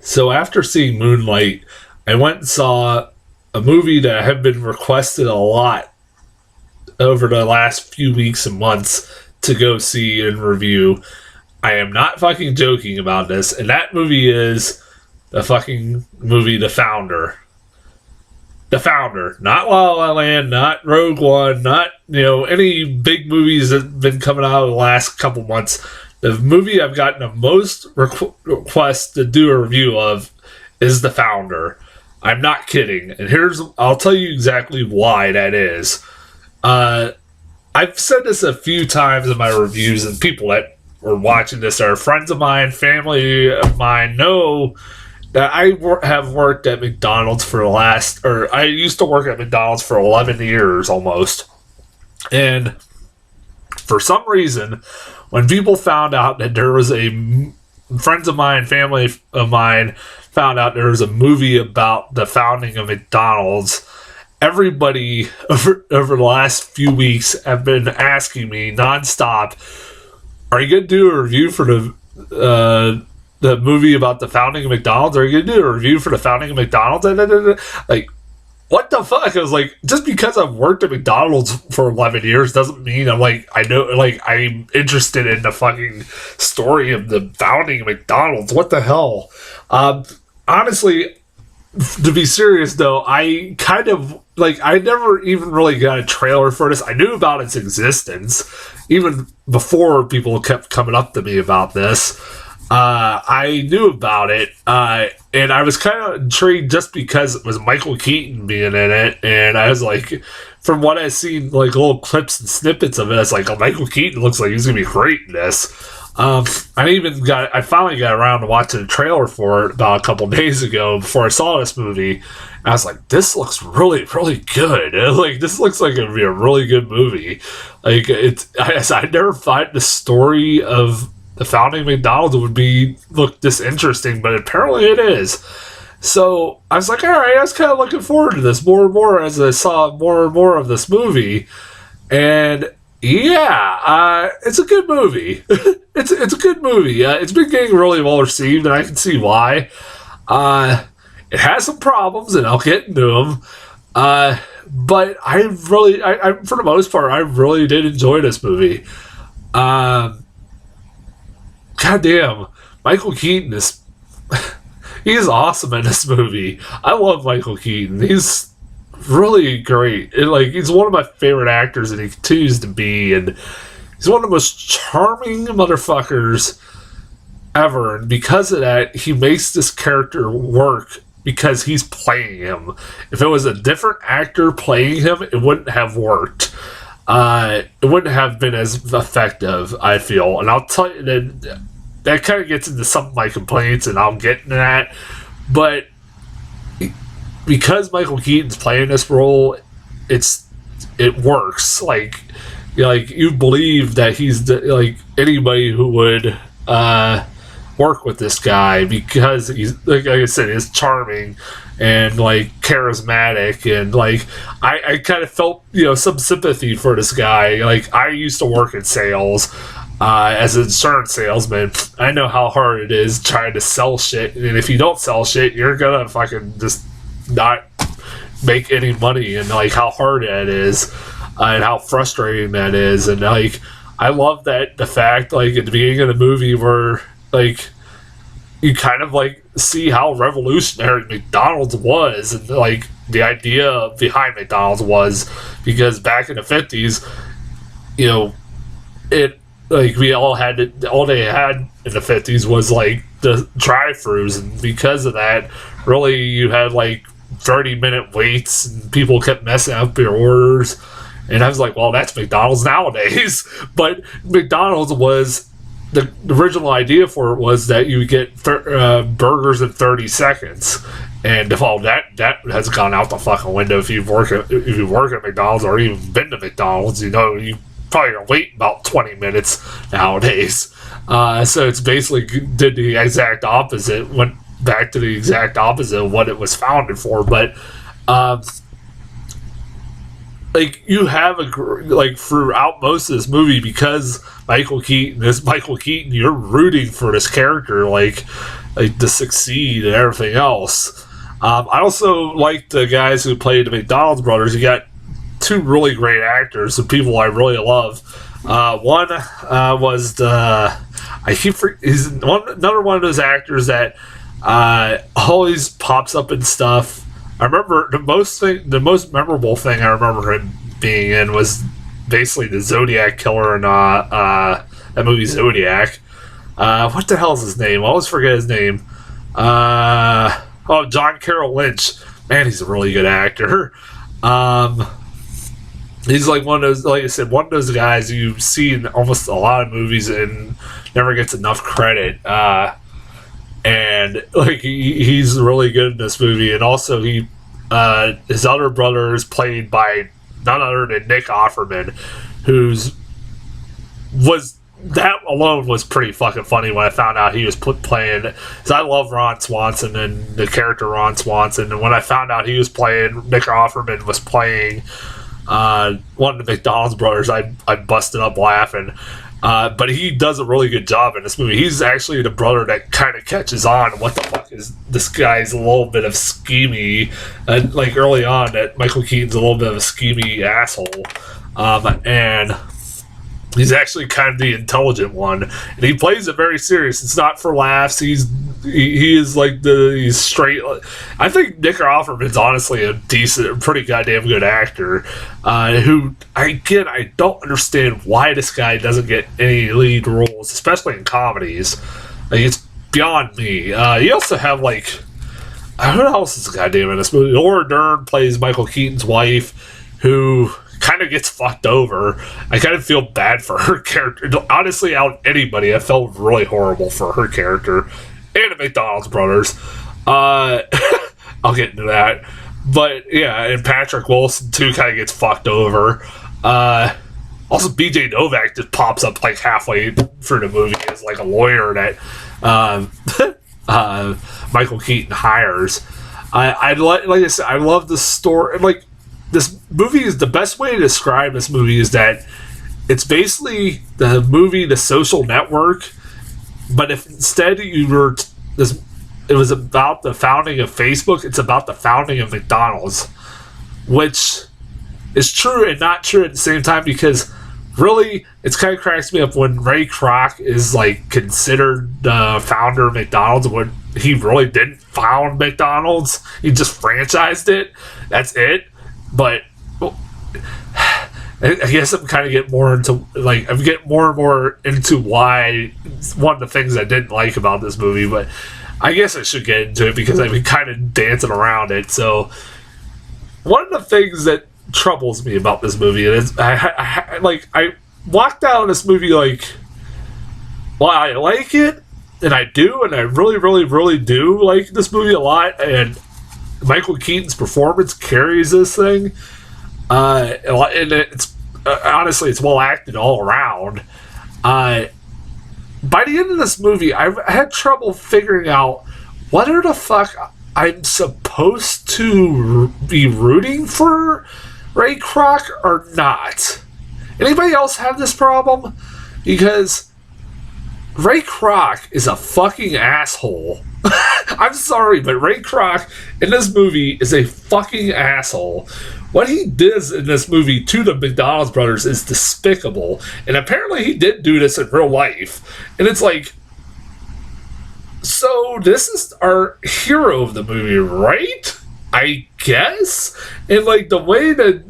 So after seeing Moonlight, I went and saw a movie that had been requested a lot over the last few weeks and months to go see and review. I am not fucking joking about this, and that movie is the fucking movie The Founder. The Founder, not La La Land, not Rogue One, not any big movies that have been coming out of the last couple months. The movie I've gotten the most requests to do a review of is The Founder. I'm not kidding, and I'll tell you exactly why that is. I've said this a few times in my reviews, and people that are watching this are friends of mine, family of mine, know that I have worked at McDonald's I used to work at McDonald's for 11 years almost. And for some reason, when people found out that friends of mine, family of mine, found out there was a movie about the founding of McDonald's, everybody over the last few weeks have been asking me nonstop, are you going to do a review for the movie about the founding of McDonald's? Are you going to do a review for the founding of McDonald's? Like, what the fuck? I was like, just because I've worked at McDonald's for 11 years doesn't mean I'm interested in the fucking story of the founding of McDonald's. What the hell? Honestly, to be serious though, I never even really got a trailer for this. I knew about its existence even before people kept coming up to me about this. I knew about it, and I was kind of intrigued just because it was Michael Keaton being in it, and I was like, from what I've seen, like little clips and snippets of it, it's like, Michael Keaton looks like he's gonna be great in this. I finally got around to watching a trailer for it about a couple days ago before I saw this movie. I was like, this looks really, really good. Like, this looks like it'd be a really good movie. Like, I never thought the story of the founding of McDonald's would look this interesting, but apparently it is. So I was like, all right, I was kind of looking forward to this more and more as I saw more and more of this movie. And yeah, it's a good movie. It's a good movie. It's been getting really well received, and I can see why. It has some problems, and I'll get into them. But I for the most part, I really did enjoy this movie. Goddamn, Michael Keaton he's awesome in this movie. I love Michael Keaton. He's really great. He's one of my favorite actors, and he continues to be, and he's one of the most charming motherfuckers ever, and because of that, he makes this character work because he's playing him. If it was a different actor playing him, it wouldn't have worked. It wouldn't have been as effective, I feel. And I'll tell you that kind of gets into some of my complaints, and I'll get into that. But because Michael Keaton's playing this role, it works. You believe that he's anybody who would work with this guy, because he's like I said, he's charming and charismatic, and I kind of felt some sympathy for this guy. I used to work in sales as an insurance salesman. I know how hard it is trying to sell shit, and if you don't sell shit, you're gonna fucking just not make any money, and how hard that is, and how frustrating that is. And I love that the fact at the beginning of the movie where you kind of see how revolutionary McDonald's was, and the idea behind McDonald's was, because back in the 50s, all they had in the 50s was the drive-thrus, and because of that, really you had 30-minute waits, and people kept messing up your orders. And I was like, well, that's McDonald's nowadays. But McDonald's was, the original idea for it was that you would get burgers in 30 seconds. And that has gone out the fucking window if you work at McDonald's, or even been to McDonald's. You probably gonna wait about 20 minutes nowadays. So it's basically did the exact opposite, went back to the exact opposite of what it was founded for. But like you have like throughout most of this movie, because Michael Keaton is Michael Keaton, you're rooting for this character like to succeed and everything else. I also like the guys who played the McDonald's brothers. You got two really great actors, some people I really love. One was he's another one of those actors that always pops up in stuff. I remember the most memorable thing I remember him being in was basically the Zodiac killer in that movie Zodiac. What the hell is his name? I always forget his name. John Carroll Lynch. Man, he's a really good actor. He's like one of those, like I said, one of those guys you see in almost a lot of movies and never gets enough credit. And like he's really good in this movie. And also his other brother is played by none other than Nick Offerman, that alone was pretty fucking funny when I found out he was playing. Because I love Ron Swanson and the character Ron Swanson, and when I found out he was playing, Nick Offerman was playing one of the McDonald's brothers, I busted up laughing. But he does a really good job in this movie. He's actually the brother that kind of catches on. What the fuck is this guy's a little bit of schemy, and like early on that Michael Keaton's a little bit of a schemy asshole, and he's actually kind of the intelligent one, and he plays it very serious. It's not for laughs. He is like he's straight. I think Nick Offerman's honestly a pretty goddamn good actor. Who I don't understand why this guy doesn't get any lead roles, especially in comedies. Like, it's beyond me. You also have like who else is goddamn in this movie? Laura Dern plays Michael Keaton's wife, who kind of gets fucked over. I kind of feel bad for her character. Honestly, out of anybody, I felt really horrible for her character and the McDonald's brothers. I'll get into that. But yeah, and Patrick Wilson too kind of gets fucked over. Also, BJ Novak just pops up like halfway through the movie as like a lawyer that Michael Keaton hires. Like I said, I love the story. Like, this movie is the best way to describe this movie is that it's basically the movie The Social Network, but if instead it was about the founding of Facebook, it's about the founding of McDonald's, which is true and not true at the same time, because really it's kind of cracks me up when Ray Kroc is like considered the founder of McDonald's when he really didn't found McDonald's. He just franchised it. That's it. But I guess I'm kind of getting more into, like, I'm getting more and more into why one of the things I didn't like about this movie, but I guess I should get into it because I've been kind of dancing around it. So one of the things that troubles me about this movie is I walked out of this movie like, well, I like it, and I do, and I really, really, really do like this movie a lot, and Michael Keaton's performance carries this thing, and it's honestly, it's well acted all around. By the end of this movie, I had trouble figuring out whether the fuck I'm supposed to be rooting for Ray Kroc or not. Anybody else have this problem? Because Ray Kroc is a fucking asshole. I'm sorry, but Ray Kroc in this movie is a fucking asshole. What he does in this movie to the McDonald's brothers is despicable. And apparently he did do this in real life. And it's like, so this is our hero of the movie, right? I guess? And like the way that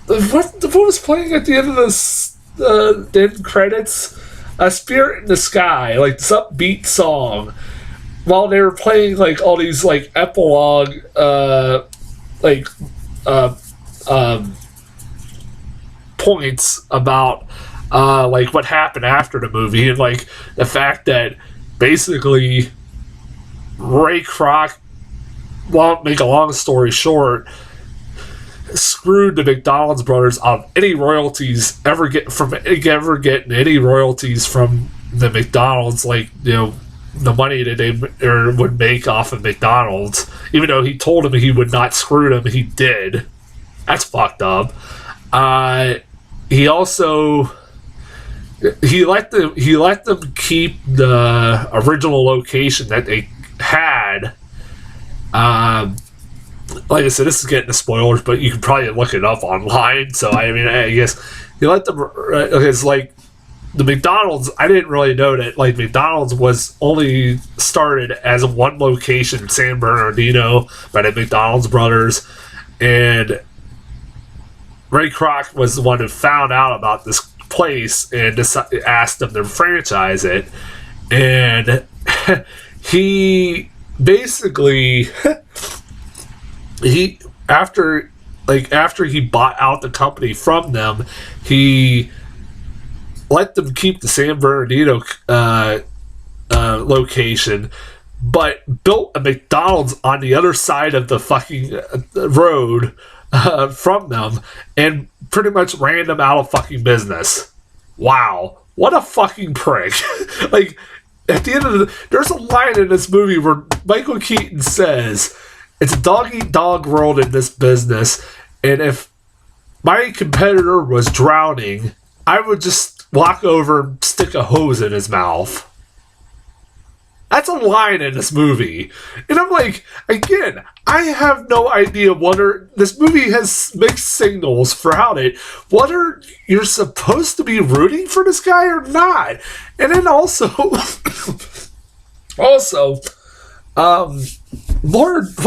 what was playing at the end of this the end credits? A Spirit in the Sky, like this upbeat song, while they were playing like all these like epilogue points about like what happened after the movie, and like the fact that basically Ray Kroc, well, make a long story short, screwed the McDonald's brothers on any royalties ever getting any royalties from the McDonald's, like, you know, the money that they would make off of McDonald's. Even though he told him he would not screw them, he did. That's fucked up. He also he let them keep the original location that they had. Like I said, this is getting to spoilers, but you can probably look it up online. So I mean, I guess he let them. It's like the McDonald's. I didn't really know that. Like McDonald's was only started as one location, San Bernardino, by the McDonald's brothers, and Ray Kroc was the one who found out about this place and asked them to franchise it, and he basically after he bought out the company from them, he let them keep the San Bernardino location, but built a McDonald's on the other side of the fucking road from them, and pretty much ran them out of fucking business. Wow, what a fucking prick! Like at the end of there's a line in this movie where Michael Keaton says, "It's a dog-eat-dog world in this business, and if my competitor was drowning, I would just walk over and stick a hose in his mouth." That's a line in this movie. And I'm like, again, I have no idea this movie has mixed signals for whether you're supposed to be rooting for this guy or not. And then also, what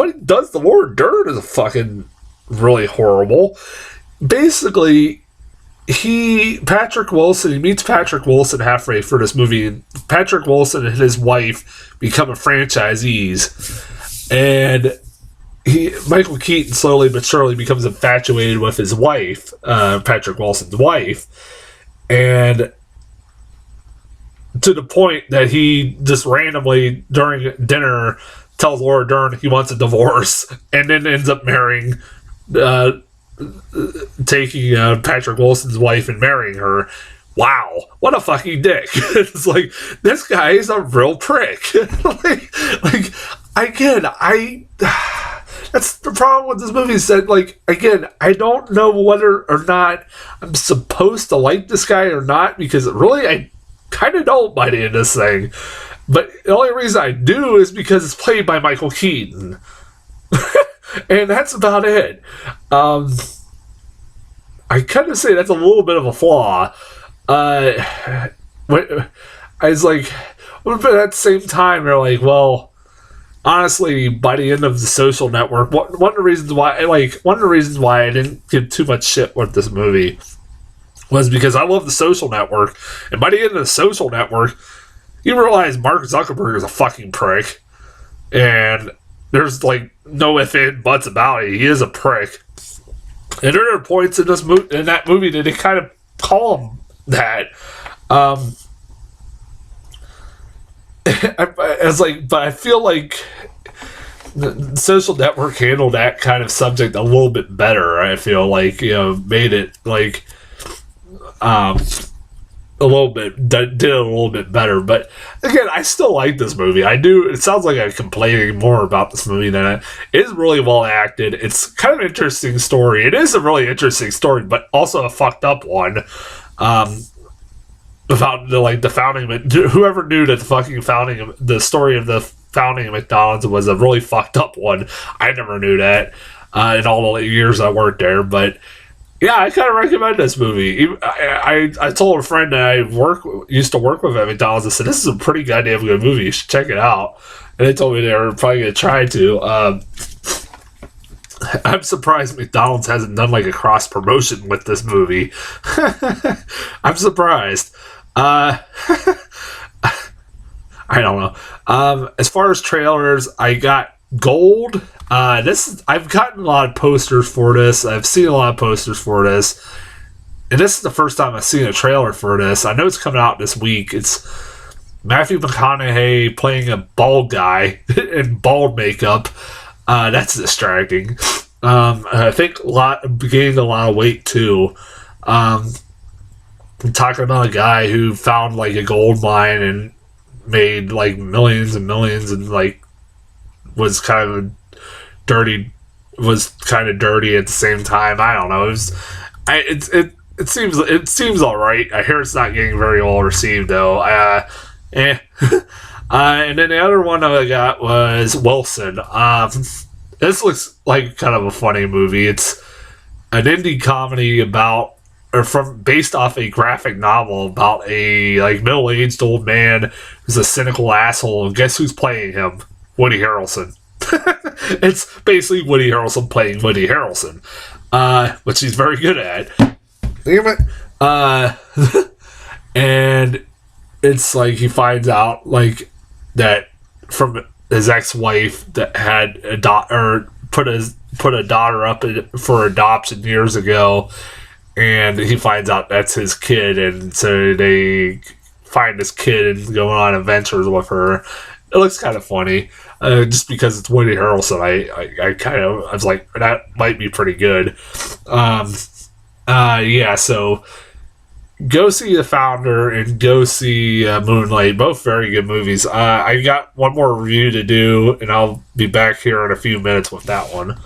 he does to Laura Dern is fucking really horrible. Basically, he meets Patrick Wilson halfway through this movie, and Patrick Wilson and his wife become franchisees, and Michael Keaton slowly but surely becomes infatuated with his wife, Patrick Wilson's wife, and to the point that he just randomly during dinner tells Laura Dern he wants a divorce, and then ends up marrying taking Patrick Wilson's wife and marrying her. Wow, what a fucking dick. It's like, this guy is a real prick. Again, that's the problem with this movie, is that, like, again, I don't know whether or not I'm supposed to like this guy or not, because really I kind of don't by the end of this thing. But the only reason I do is because it's played by Michael Keaton. And that's about it. I kind of say that's a little bit of a flaw. I was like, but at the same time, they're like, well, honestly, by the end of The Social Network, one of the reasons why I didn't give too much shit with this movie was because I love The Social Network, and by the end of The Social Network, you realize Mark Zuckerberg is a fucking prick, and there's like no ifs, ands, buts about it. He is a prick. And there are points in that movie that they kind of call him that. But I feel like the Social Network handled that kind of subject a little bit better. I feel like, made it like a little bit, did it a little bit better. But again, I still like this movie. I do. It sounds like I'm complaining more about this movie than it is. Really well acted. It's kind of an interesting story. It is a really interesting story, but also a fucked up one. About the founding. Whoever knew that the story of the founding of McDonald's was a really fucked up one. I never knew that in all the years I worked there, but. Yeah, I kind of recommend this movie. I told a friend that I used to work with at McDonald's. I said, this is a pretty goddamn good movie. You should check it out. And they told me they were probably going to try to. I'm surprised McDonald's hasn't done like a cross promotion with this movie. I'm surprised. I don't know. As far as trailers, I got Gold. I've gotten a lot of posters for this. I've seen a lot of posters for this. And this is the first time I've seen a trailer for this. I know it's coming out this week. It's Matthew McConaughey playing a bald guy in bald makeup. That's distracting. I think gained a lot of weight too. I'm talking about a guy who found like a gold mine and made like millions and millions, and like was kind of a dirty was kind of dirty at the same time. I don't know. It seems all right. I hear it's not getting very well received though. Eh. And then the other one I got was Wilson. This looks like kind of a funny movie. It's an indie comedy based off a graphic novel about a middle-aged old man who's a cynical asshole. And guess who's playing him? Woody Harrelson. It's basically Woody Harrelson playing Woody Harrelson, which he's very good at. Damn it. And it's like he finds out that from his ex-wife that had put a daughter up for adoption years ago, and he finds out that's his kid, and so they find this kid and going on adventures with her. It looks kind of funny, just because it's Woody Harrelson. I was like, that might be pretty good. So go see The Founder and go see Moonlight. Both very good movies. I got one more review to do, and I'll be back here in a few minutes with that one.